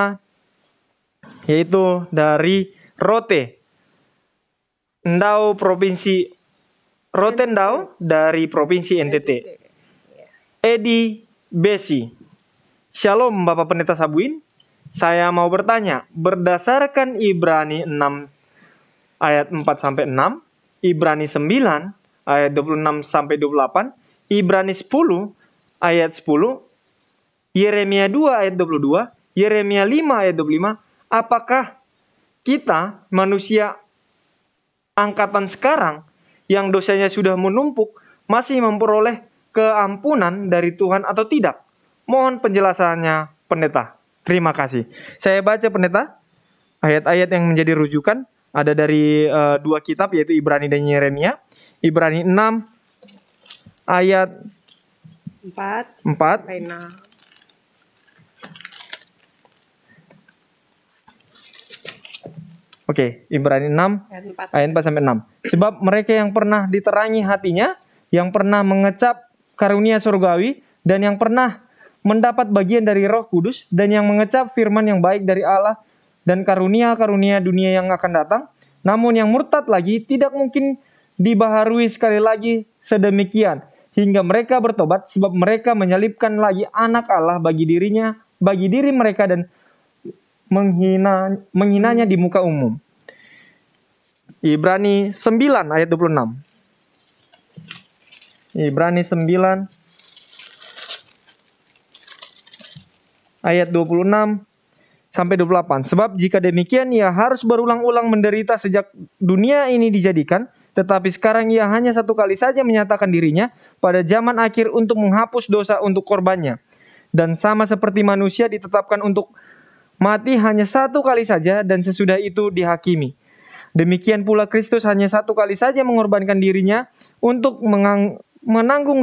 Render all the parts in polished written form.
pertama yaitu dari Rotendao dari Provinsi NTT. Edi Besi. Shalom Bapak Pendeta Sabuin. Saya mau bertanya, berdasarkan Ibrani 6 ayat 4 sampai 6, Ibrani 9 ayat 26 sampai 28, Ibrani 10 ayat 10, Yeremia 2 ayat 22, Yeremia 5 ayat 25, apakah kita manusia angkatan sekarang yang dosanya sudah menumpuk masih memperoleh keampunan dari Tuhan atau tidak? Mohon penjelasannya Pendeta. Terima kasih. Saya baca Pendeta, ayat-ayat yang menjadi rujukan ada dari dua kitab yaitu Ibrani dan Yeremia. Ibrani 6 ayat 4. Oke, Ibrani 6 ayat 4 sampai 6. Sebab mereka yang pernah diterangi hatinya, yang pernah mengecap karunia surgawi, dan yang pernah mendapat bagian dari Roh Kudus, dan yang mengecap firman yang baik dari Allah dan karunia-karunia dunia yang akan datang, namun yang murtad lagi tidak mungkin dibaharui sekali lagi sedemikian hingga mereka bertobat, sebab mereka menyalibkan lagi anak Allah bagi diri mereka dan menghinanya di muka umum. Ibrani 9 ayat 26. Ibrani 9 ayat 26 sampai 28. Sebab jika demikian ia harus berulang-ulang menderita sejak dunia ini dijadikan, tetapi sekarang ia hanya satu kali saja menyatakan dirinya pada zaman akhir untuk menghapus dosa untuk korbannya. Dan sama seperti manusia ditetapkan untuk mati hanya satu kali saja dan sesudah itu dihakimi. Demikian pula Kristus hanya satu kali saja mengorbankan dirinya untuk menanggung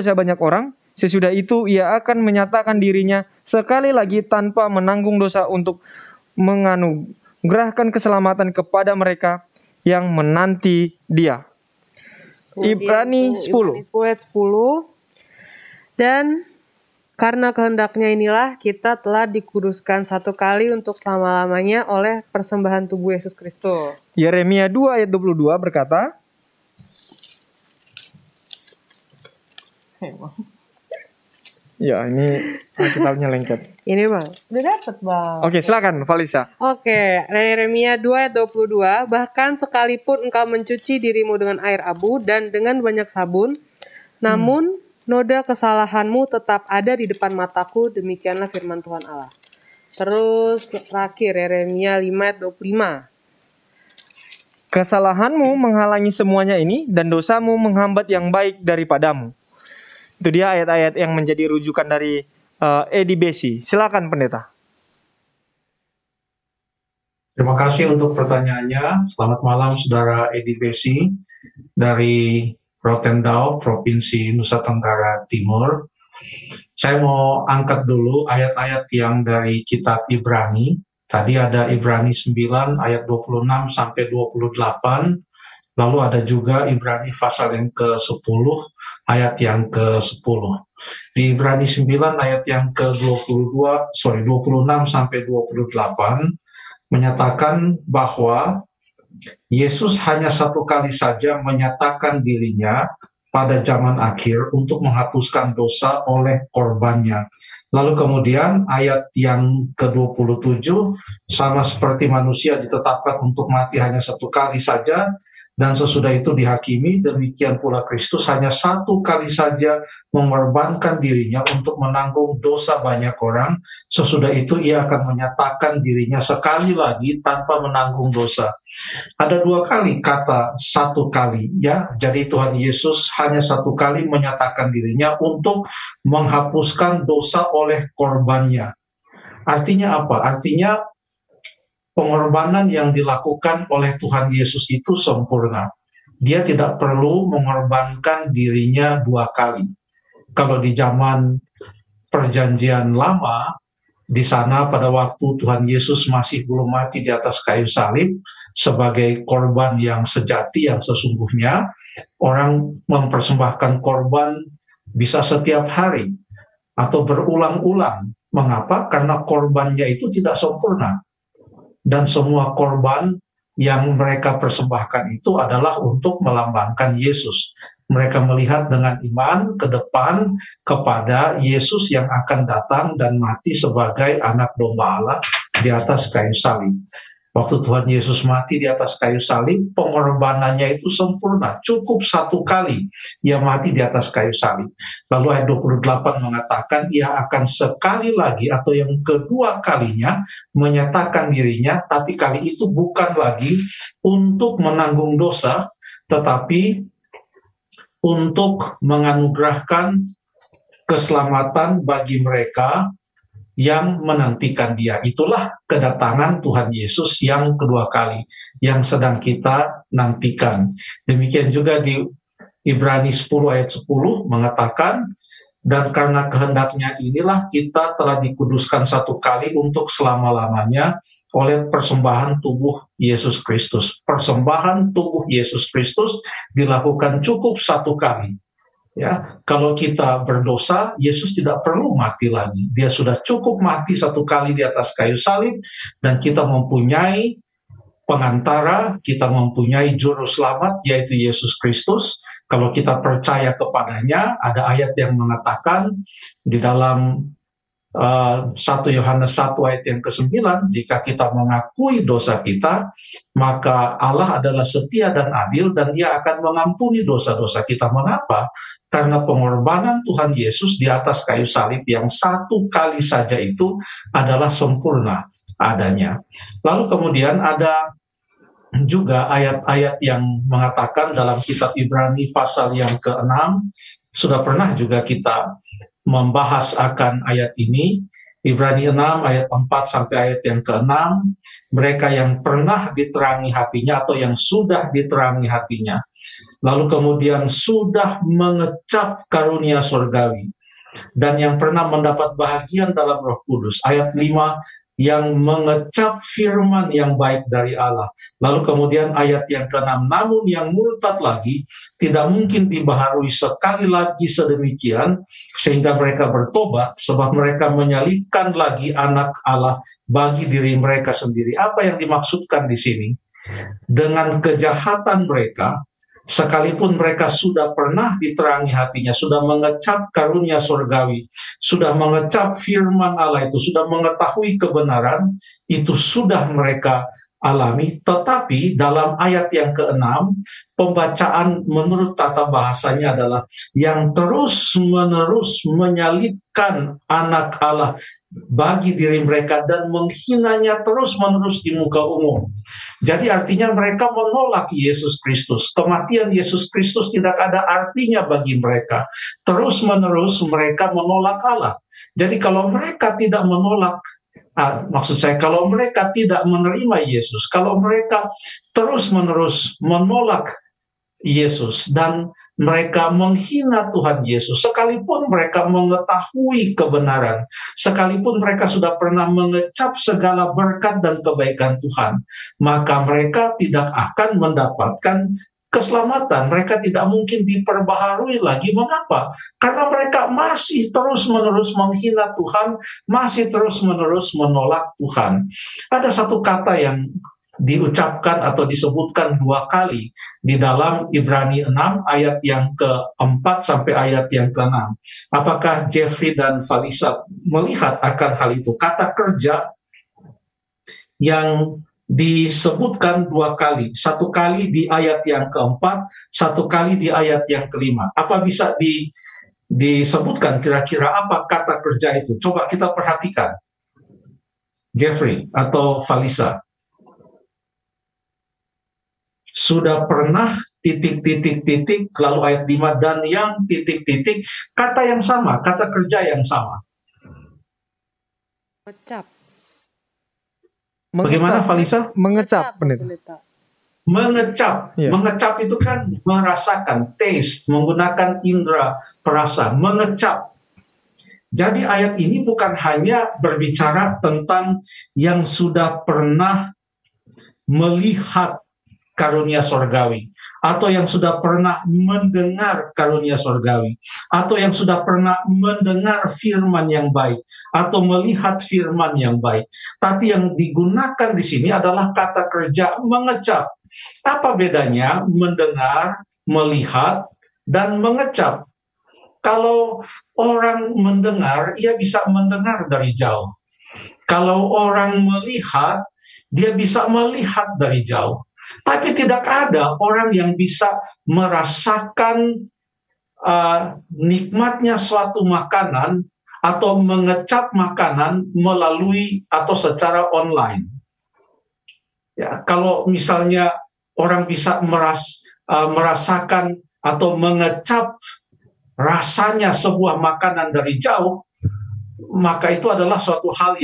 dosa banyak orang. Sesudah itu ia akan menyatakan dirinya sekali lagi tanpa menanggung dosa untuk menganugerahkan keselamatan kepada mereka yang menanti Dia. Ibrani 10 ayat 10. Dan karena kehendaknya inilah kita telah dikuduskan satu kali untuk selama-lamanya oleh persembahan tubuh Yesus Kristus. Yeremia 2 ayat 22 berkata, ya ini kitabnya lengkap. Ini Bang, udah dapet Bang. Oke, silakan Valisa. Oke, Yeremia 2 ayat 22, bahkan sekalipun engkau mencuci dirimu dengan air abu dan dengan banyak sabun, namun noda kesalahanmu tetap ada di depan mataku, demikianlah firman Tuhan Allah. Terus terakhir Yeremia 5 ayat 25. Kesalahanmu menghalangi semuanya ini dan dosamu menghambat yang baik daripadamu. Itu dia ayat-ayat yang menjadi rujukan dari Edi Besi. Silakan Pendeta. Terima kasih untuk pertanyaannya. Selamat malam Saudara Edi Besi dari Rotendao, Provinsi Nusa Tenggara Timur. Saya mau angkat dulu ayat-ayat yang dari kitab Ibrani. Tadi ada Ibrani 9 ayat 26 sampai 28. Lalu ada juga Ibrani pasal yang ke-10 ayat yang ke-10. Di Ibrani 9 ayat yang ke-26 sampai 28 menyatakan bahwa Yesus hanya satu kali saja menyatakan dirinya pada zaman akhir untuk menghapuskan dosa oleh korbannya. Lalu kemudian ayat yang ke-27, sama seperti manusia ditetapkan untuk mati hanya satu kali saja, dan sesudah itu dihakimi, demikian pula Kristus hanya satu kali saja mengorbankan dirinya untuk menanggung dosa banyak orang. Sesudah itu ia akan menyatakan dirinya sekali lagi tanpa menanggung dosa. Ada dua kali kata satu kali, ya. Jadi Tuhan Yesus hanya satu kali menyatakan dirinya untuk menghapuskan dosa oleh korbannya. Artinya apa? Artinya pengorbanan yang dilakukan oleh Tuhan Yesus itu sempurna. Dia tidak perlu mengorbankan dirinya dua kali. Kalau di zaman Perjanjian Lama, di sana pada waktu Tuhan Yesus masih belum mati di atas kayu salib sebagai korban yang sejati, yang sesungguhnya, orang mempersembahkan korban bisa setiap hari atau berulang-ulang Mengapa? Karena korbannya itu tidak sempurna. Dan semua korban yang mereka persembahkan itu adalah untuk melambangkan Yesus. Mereka melihat dengan iman ke depan kepada Yesus yang akan datang dan mati sebagai anak domba Allah di atas kayu salib. Waktu Tuhan Yesus mati di atas kayu salib, pengorbanannya itu sempurna. Cukup satu kali ia mati di atas kayu salib. Lalu ayat 28 mengatakan ia akan sekali lagi atau yang kedua kalinya menyatakan dirinya, tapi kali itu bukan lagi untuk menanggung dosa, tetapi untuk menganugerahkan keselamatan bagi mereka yang menantikan dia. Itulah kedatangan Tuhan Yesus yang kedua kali, yang sedang kita nantikan. Demikian juga di Ibrani 10 ayat 10 mengatakan, dan karena kehendaknya inilah kita telah dikuduskan satu kali untuk selama-lamanya oleh persembahan tubuh Yesus Kristus. Persembahan tubuh Yesus Kristus dilakukan cukup satu kali. Ya, kalau kita berdosa, Yesus tidak perlu mati lagi. Dia sudah cukup mati satu kali di atas kayu salib, dan kita mempunyai pengantara, kita mempunyai juru selamat, yaitu Yesus Kristus. Kalau kita percaya kepadanya, ada ayat yang mengatakan di dalam 1 Yohanes 1 ayat yang ke-9, jika kita mengakui dosa kita, maka Allah adalah setia dan adil dan dia akan mengampuni dosa-dosa kita. Mengapa? Karena pengorbanan Tuhan Yesus di atas kayu salib yang satu kali saja itu adalah sempurna adanya. Lalu kemudian ada juga ayat-ayat yang mengatakan dalam kitab Ibrani pasal yang ke-6, sudah pernah juga kita membahas akan ayat ini. Ibrani 6 ayat 4 sampai ayat yang ke-6, mereka yang pernah diterangi hatinya atau yang sudah diterangi hatinya, lalu kemudian sudah mengecap karunia surgawi, dan yang pernah mendapat bahagian dalam Roh Kudus. Ayat 5, yang mengecap firman yang baik dari Allah. Lalu kemudian ayat yang ke-6, namun yang murtad lagi tidak mungkin dibaharui sekali lagi sedemikian sehingga mereka bertobat, sebab mereka menyalibkan lagi anak Allah bagi diri mereka sendiri. Apa yang dimaksudkan di sini? Dengan kejahatan mereka, sekalipun mereka sudah pernah diterangi hatinya, sudah mengecap karunia surgawi, sudah mengecap firman Allah itu, sudah mengetahui kebenaran, itu sudah mereka alami. Tetapi dalam ayat yang ke-6, pembacaan menurut tata bahasanya adalah yang terus-menerus menyalibkan anak Allah bagi diri mereka dan menghinanya terus-menerus di muka umum. Jadi artinya mereka menolak Yesus Kristus. Kematian Yesus Kristus tidak ada artinya bagi mereka. Terus-menerus mereka menolak Allah. Jadi kalau mereka tidak menolak, maksud saya kalau mereka tidak menerima Yesus, kalau mereka terus-menerus menolak Yesus dan mereka menghina Tuhan Yesus, sekalipun mereka mengetahui kebenaran, sekalipun mereka sudah pernah mengecap segala berkat dan kebaikan Tuhan, maka mereka tidak akan mendapatkan keselamatan. Mereka tidak mungkin diperbaharui lagi. Mengapa? Karena mereka masih terus-menerus menghina Tuhan, masih terus-menerus menolak Tuhan. Ada satu kata yang diucapkan atau disebutkan dua kali di dalam Ibrani 6 ayat yang ke-4 sampai ayat yang ke-6. Apakah Jeffrey dan Falisa melihat akan hal itu? Kata kerja yang disebutkan dua kali, satu kali di ayat yang ke-4, satu kali di ayat yang ke-5. Apa bisa disebutkan kira-kira apa kata kerja itu? Coba kita perhatikan. Jeffrey atau Falisa. Sudah pernah titik-titik-titik, lalu ayat 5, dan yang titik-titik, kata yang sama, kata kerja yang sama. Mengecap. Bagaimana Falisa? Mengecap, pendeta. Mengecap. Ya. Mengecap itu kan merasakan, taste, menggunakan indera perasa, mengecap. Jadi ayat ini bukan hanya berbicara tentang yang sudah pernah melihat karunia sorgawi, atau yang sudah pernah mendengar karunia sorgawi, atau yang sudah pernah mendengar firman yang baik, atau melihat firman yang baik. Tapi yang digunakan di sini adalah kata kerja mengecap. Apa bedanya mendengar, melihat, dan mengecap? Kalau orang mendengar, ia bisa mendengar dari jauh. Kalau orang melihat, dia bisa melihat dari jauh. Tapi tidak ada orang yang bisa merasakan nikmatnya suatu makanan atau mengecap makanan melalui atau secara online. Ya, kalau misalnya orang bisa merasakan atau mengecap rasanya sebuah makanan dari jauh, maka itu adalah suatu hal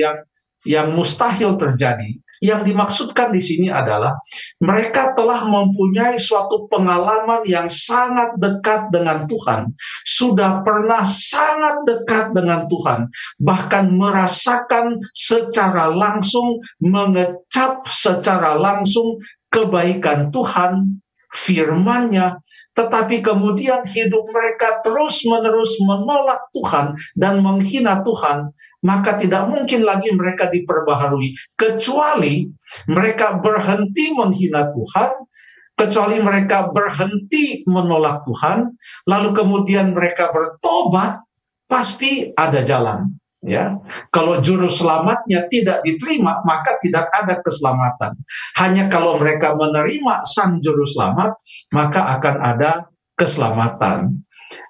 yang mustahil terjadi. Yang dimaksudkan di sini adalah mereka telah mempunyai suatu pengalaman yang sangat dekat dengan Tuhan, sudah pernah sangat dekat dengan Tuhan, bahkan merasakan secara langsung, mengecap secara langsung kebaikan Tuhan, firman-Nya, tetapi kemudian hidup mereka terus-menerus menolak Tuhan dan menghina Tuhan, maka tidak mungkin lagi mereka diperbaharui, kecuali mereka berhenti menghina Tuhan, kecuali mereka berhenti menolak Tuhan, lalu kemudian mereka bertobat, pasti ada jalan. Ya, kalau juru selamatnya tidak diterima, maka tidak ada keselamatan. Hanya kalau mereka menerima sang juru selamat, maka akan ada keselamatan.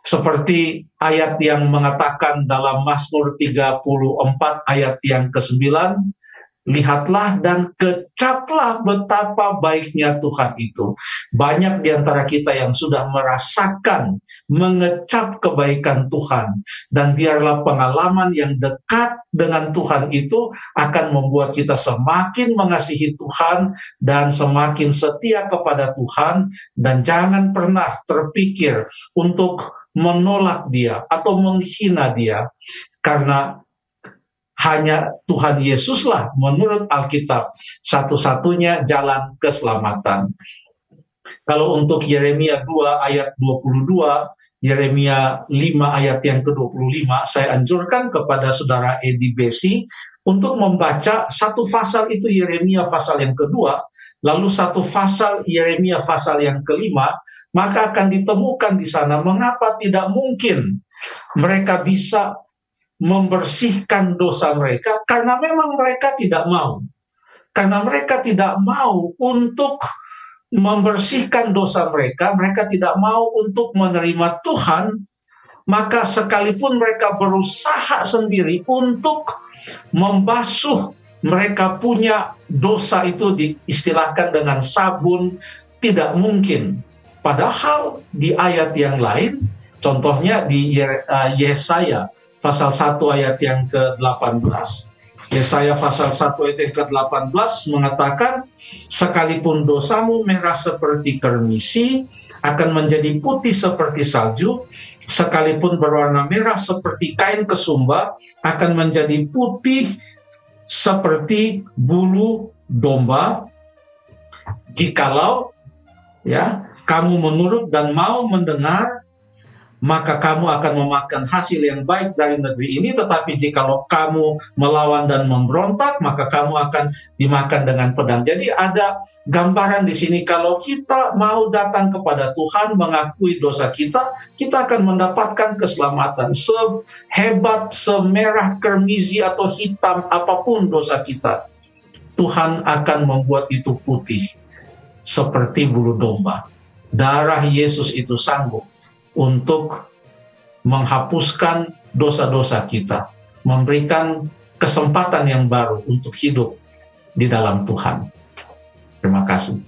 Seperti ayat yang mengatakan dalam Mazmur 34 ayat yang ke-9, lihatlah dan kecaplah betapa baiknya Tuhan itu. Banyak di antara kita yang sudah merasakan mengecap kebaikan Tuhan. Dan biarlah pengalaman yang dekat dengan Tuhan itu akan membuat kita semakin mengasihi Tuhan dan semakin setia kepada Tuhan. Dan jangan pernah terpikir untuk menolak Dia atau menghina Dia. Karena hanya Tuhan Yesuslah menurut Alkitab satu-satunya jalan keselamatan. Kalau untuk Yeremia 2 ayat 22, Yeremia 5 ayat yang ke-25, saya anjurkan kepada saudara Edi Besi untuk membaca satu pasal itu Yeremia pasal yang kedua, lalu satu pasal Yeremia pasal yang kelima, maka akan ditemukan di sana mengapa tidak mungkin mereka bisa membersihkan dosa mereka, karena memang mereka tidak mau. Karena mereka tidak mau untuk membersihkan dosa mereka, mereka tidak mau untuk menerima Tuhan, maka sekalipun mereka berusaha sendiri untuk membasuh mereka punya dosa itu, diistilahkan dengan sabun, tidak mungkin. Padahal di ayat yang lain, contohnya di Yesaya pasal 1 ayat yang ke-18. Yesaya pasal 1 ayat yang ke-18 mengatakan, sekalipun dosamu merah seperti kermisi, akan menjadi putih seperti salju, sekalipun berwarna merah seperti kain kesumba, akan menjadi putih seperti bulu domba. Jikalau kamu menurut dan mau mendengar, maka kamu akan memakan hasil yang baik dari negeri ini. Tetapi jikalau kamu melawan dan memberontak, maka kamu akan dimakan dengan pedang. Jadi ada gambaran di sini, kalau kita mau datang kepada Tuhan, mengakui dosa kita, kita akan mendapatkan keselamatan. Sehebat, semerah kermizi atau hitam apapun dosa kita, Tuhan akan membuat itu putih seperti bulu domba. Darah Yesus itu sanggup untuk menghapuskan dosa-dosa kita, memberikan kesempatan yang baru untuk hidup di dalam Tuhan. Terima kasih.